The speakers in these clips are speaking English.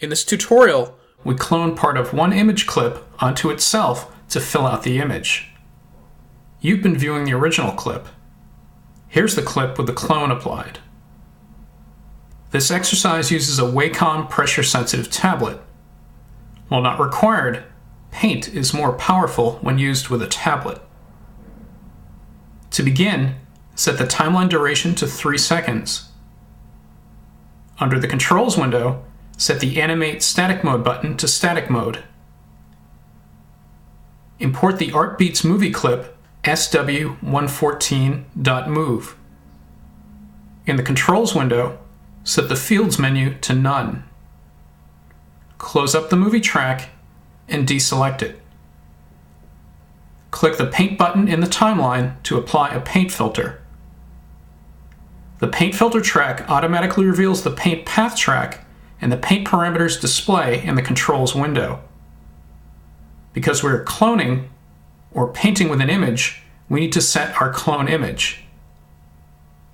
In this tutorial, we clone part of one image clip onto itself to fill out the image. You've been viewing the original clip. Here's the clip with the clone applied. This exercise uses a Wacom pressure-sensitive tablet. While not required, Paint is more powerful when used with a tablet. To begin, set the timeline duration to 3 seconds. Under the Controls window, set the Animate Static Mode button to Static Mode. Import the ArtBeats movie clip sw114.move. In the Controls window, set the Fields menu to None. Close up the movie track and deselect it. Click the Paint button in the timeline to apply a paint filter. The paint filter track automatically reveals the paint path track and the paint parameters display in the Controls window. Because we're cloning or painting with an image, we need to set our clone image.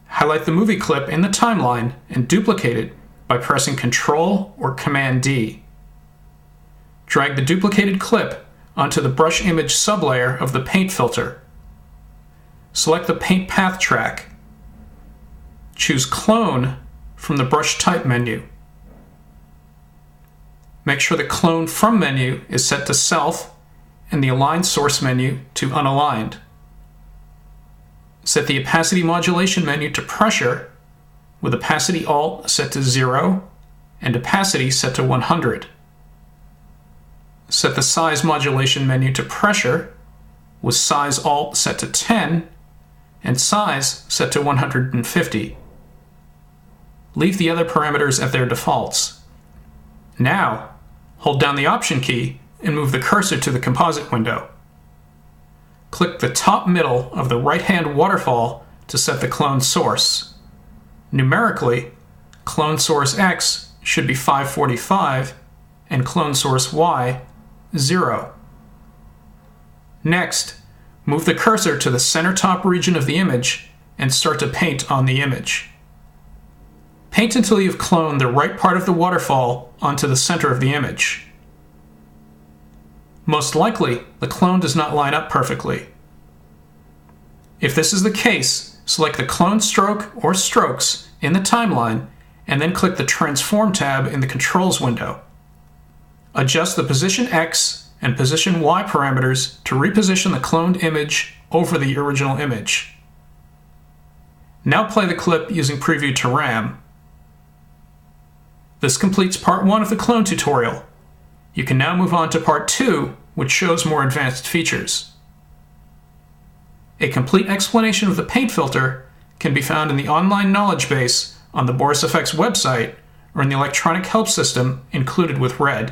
Highlight the movie clip in the timeline and duplicate it by pressing Ctrl or Command D. Drag the duplicated clip onto the brush image sublayer of the paint filter. Select the paint path track. Choose Clone from the Brush Type menu. Make sure the Clone From menu is set to Self and the Align Source menu to Unaligned. Set the Opacity Modulation menu to Pressure with Opacity Alt set to 0 and Opacity set to 100. Set the Size Modulation menu to Pressure with Size Alt set to 10 and Size set to 150. Leave the other parameters at their defaults. Now, hold down the Option key and move the cursor to the Composite window. Click the top middle of the right-hand waterfall to set the clone source. Numerically, clone source X should be 545 and clone source Y 0. Next, move the cursor to the center top region of the image and start to paint on the image. Paint until you've cloned the right part of the waterfall onto the center of the image. Most likely, the clone does not line up perfectly. If this is the case, select the Clone Stroke or Strokes in the timeline and then click the Transform tab in the Controls window. Adjust the Position X and Position Y parameters to reposition the cloned image over the original image. Now play the clip using Preview to RAM. This completes part 1 of the clone tutorial. You can now move on to part 2, which shows more advanced features. A complete explanation of the paint filter can be found in the online knowledge base on the Boris Effects website or in the electronic help system included with RED.